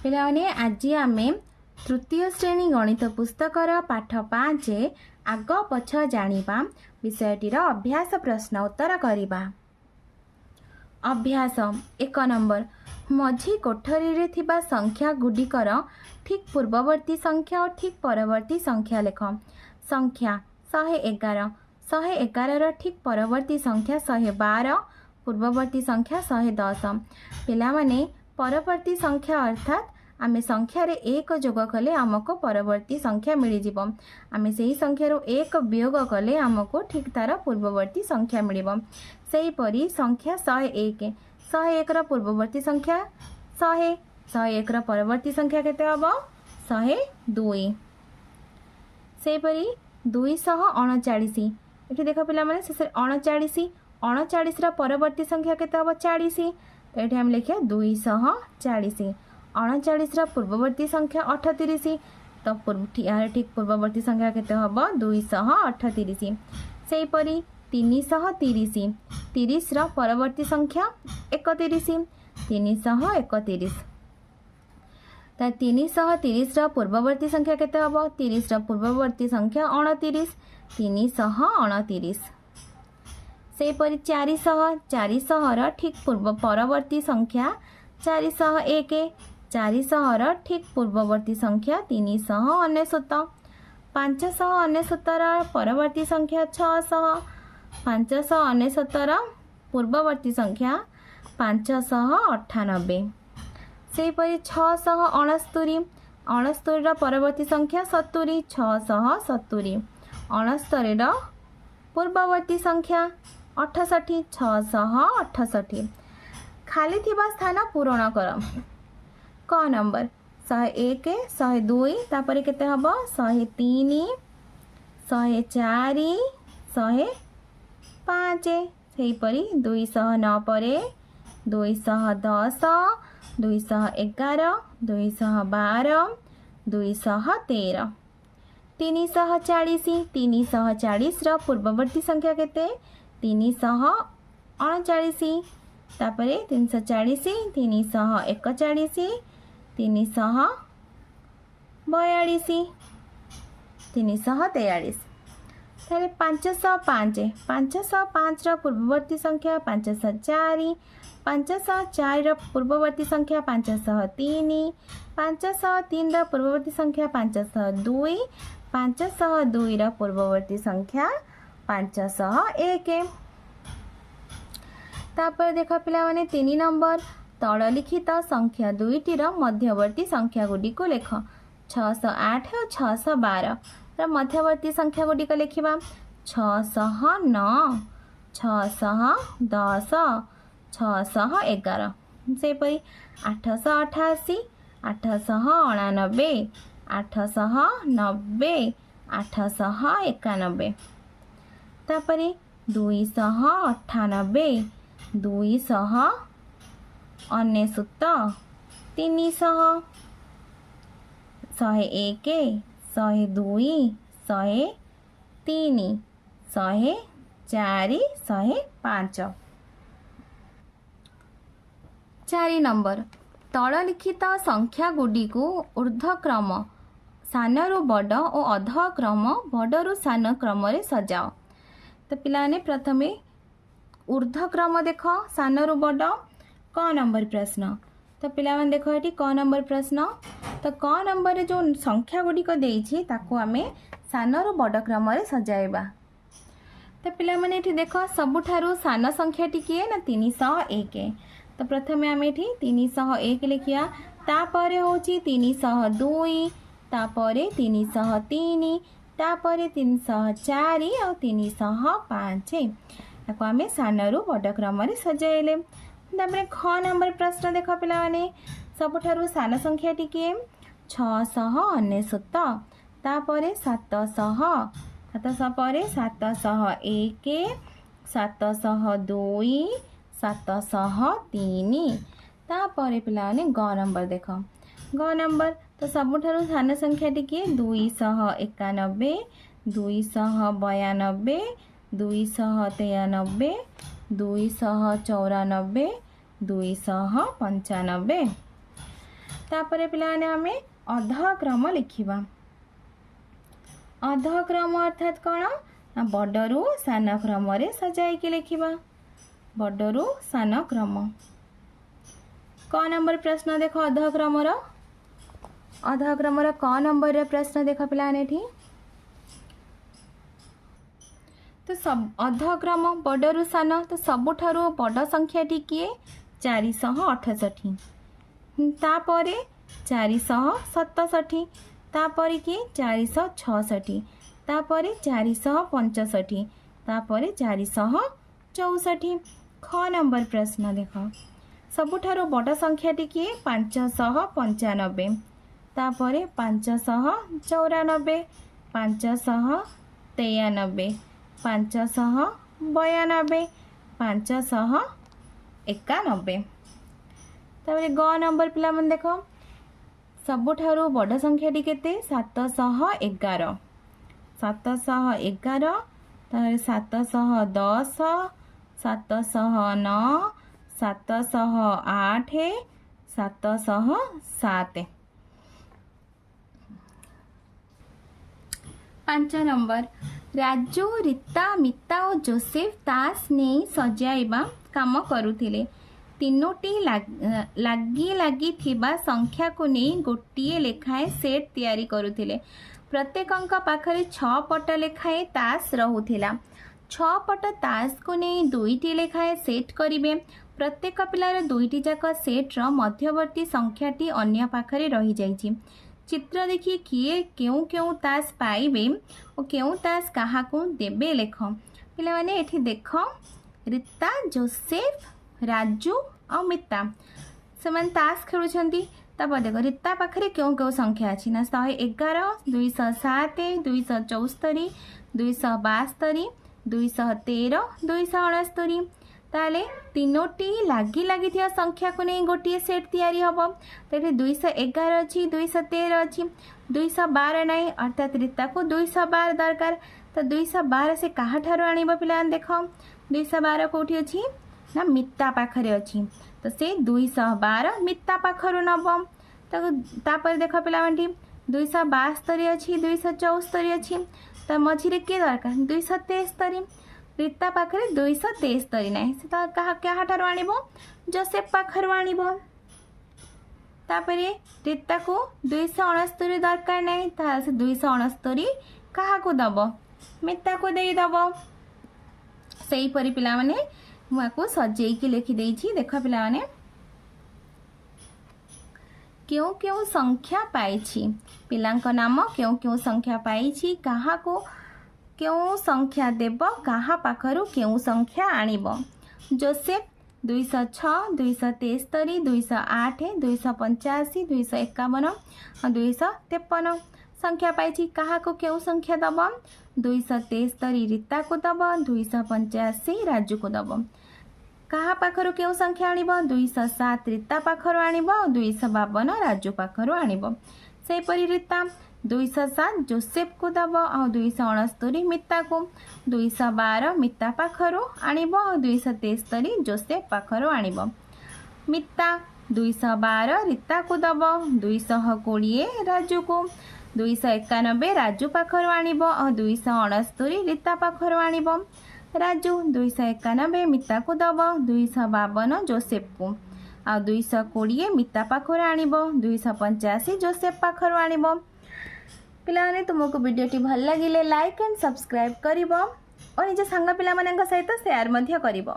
पिलाने आज आम तृतीय श्रेणी गणित पुस्तकर पाठ 5 आग पछ जानिबा विषयटीर अभ्यास प्रश्न उत्तर करिबा। अभ्यास 1 नंबर मझी कोठरी रे थिबा संख्या गुडिकर ठीक पूर्ववर्ती संख्या और ठीक परवर्ती संख्या लेख। संख्या 111 111 ठीक परवर्ती संख्या 112 पूर्ववर्ती संख्या 110। पिला माने परवर्ती संख्या अर्थात आमे संख्या रे एक जोग कले आमको परवर्ती संख्या मिली जीवो। आमे सेही संख्या रो एक वियोग कले आमको ठीक तार पूर्ववर्ती संख्या मिलिबो। सेही परी संख्या 101 101 रो पूर्ववर्ती संख्या 100 101 रो परवर्ती संख्या केते हबो 102। सेही परी 239 एठी देखो पिला माने से 39 39 रो परवर्ती संख्या केते हबो 40। तो एठी हम लिखिया 240। 39 रो पूर्ववर्ती संख्या 38 तो ठीक पूर्ववर्ती संख्या केते हबो 238। सेही परी 330 30 रो परवर्ती संख्या 31 331। तो 330 रो पूर्ववर्ती संख्या केते हबो 30 रो पूर्ववर्ती संख्या 29 329। से परी 400 रो ठीक परवर्ती संख्या 401 400 रो ठीक पूर्ववर्ती संख्या 399। 599 रो परवर्ती संख्या 600 599 रो पूर्ववर्ती संख्या 598। से परी 669 69 रो परवर्ती संख्या 70 670। 69 रो पूर्ववर्ती संख्या 68 668। खाली थिबा स्थान पूरण कर। क नंबर 101 102 तापर केते हबो 103 104 105। सेही परी 209 परे 210 211 212 213। 340 340 रो पूर्ववर्ती संख्या केते 339। तापरे 340 341 342 343। तारे 505 505 रो पूर्ववर्ती संख्या 504 504 रो पूर्ववर्ती संख्या 503 503 रो पूर्ववर्ती संख्या 502 502 रो पूर्ववर्ती संख्या 501। तापर देखा पिला माने 3 नंबर तल लिखित संख्या दुईटी रो मध्यवर्ती संख्या गुडी को लेख। 608 और 612 रो मध्यवर्ती संख्या गुडी को लिखिबा 609 610 611। से परी 888 889 890 891। तापरे 298 299 300 101 102 103 104 105। 4 नंबर तल लिखित संख्या गुडी को ऊर्ध्वक्रम सानरू बड़ और अधक्रम बड़रू सान क्रम रे सजाओ। तो पिलाने प्रथमे ऊर्ध्वक्रम देख सानरू बड़ क नंबर प्रश्न। तो पिला माने देखो ये क नंबर प्रश्न। तो क नंबर जो संख्या गुड़िक देछि ताको आमे सानरू बड़ क्रम रे सजाइबा। तो पिला माने एठी देख सबुठारु सान संख्या किए ना 301। तो प्रथमे आमे एठी 301 लिखिया तापरे होची 302 तापरे 303 तापरे 304 और 305 ताको आमे सानरू बड़ क्रम रे सजाइले। तापरे ख नंबर प्रश्न देख पिला माने सबुठारु सान संख्या किए 699 तापरे 700 700 परे 701 702 703 तापरे पिला माने ग नंबर देख ग नंबर। तो सबुठारु सान संख्या किए 291 292 293 294 295। तापर पिलाने आमे अधक्रम लिखिबा। अधक्रम अर्थात कौन बड़रू सान क्रम रे सजाई के लिखिबा। बड़रू सान क्रम। क नंबर प्रश्न देख अधक्रमर। अधक्रमर क नंबर प्रश्न देख पिलाने एठी। तो सब अधक्रम बड़रू सान तो सबुठारु बड़ संख्याटी किए 468। तापर 467, तापर किए 466, तापर 465, तापर 464। ख नंबर प्रश्न देख सबुठारु बड़ संख्याटी किए 595, तापर 594, 593, 592, 591। तापर ग नंबर पिला मन देख सबुठारु बड़ संख्याटी केते 711, 711, 710, 709, 708, 707। 5 नंबर राजू, रीता, मिता और जोसेफ तास नहीं सजाइबा काम करुथिले। तीनोटी लागी लागी थिबा संख्या को नहीं गोटिए लेखाएं सेट तैयारी करुथिले। प्रत्येकंक पाखरे 6 पट लेखाएं तास रहुथिला। 6 पट तास को नहीं 2टी लेखाएं सेट करिवे। प्रत्येक पिलार 2टी जाक सेट रो मध्यवर्ती संख्याटी अन्य पाखरे रही जाइछि। चित्र देखिए किए क्यों क्यों तास पाइबे और क्यों तास काहाकू देबे लेख। पिला माने एठी देख रीता, जोसेफ, राजू और मिता से तास खेलुछंती। तब देख रीता पाखरे क्यों क्यों संख्या अच्छी ना 111, 207, 274, 272, 213, 269। ताले तीनोटी लागी लागी थिया संख्या को नहीं गोटे सेट तैयारी हम। तो ये 211 अच्छी, 213 अच्छी, 212 नहीं अर्थात रीता को 212 दरकार। तो 212 से कहा ठारो आनिबो पिला देख 212 कोठी अच्छी ना मिता पाखरे अच्छी। तो से 212 मिता पाखरु नब। तो तापर देख पिला 272 अच्छी, 274 अच्छी। तो मझिरे के दरकार 273। रीता पाखरे 273 नहीं से तो क्या ठारो आनिबो जोसेफ पाखरु आनिबो। तापरे रीता को 269 दरकार नहीं ता से 269 कहा को दब मिता को दे दब। सही परी पिला माने मुआ को सजेई के लिखि देछि। देख पिला माने क्यों क्यों संख्या पाइछि पिलांक नाम क्यों क्यों संख्या पाइछि कहा को क्यों संख्या देव कहा पाखरु क्यों संख्या आनिब। जोसेफ 206, 273, 208, 285, 251 और 253 संख्या पाइछि। कहा को क्यों संख्या दब 273 रीता को दब, 285 राजू को दब। कहा पाखरु क्यों संख्या आनिब 207 रीता पाखरु आनिब, 252 राजू पाखरु आनिब। सेपरी रीता 207 जोसेफ को दब और 269 मिता को, 212 मिता पाखरु आनिब और 273 जोसेफ पाखरु आनिब। मिता 212 रीता को दब, 220 राजू को, 291 राजू पाखरु आनिब और 269 रीता पाखरु आनिब। राजू 291 मिता को दब, 252 जोसेफ को और 220 मिता पाखरु आनिब, 285 जोसेफ पाखरु आनिब। पिलाने तुमको वीडियोटी भल लगिले लाइक एंड सब्सक्राइब करिवो और निज संग पिला मानक सहित शेयर मध्य करिवो।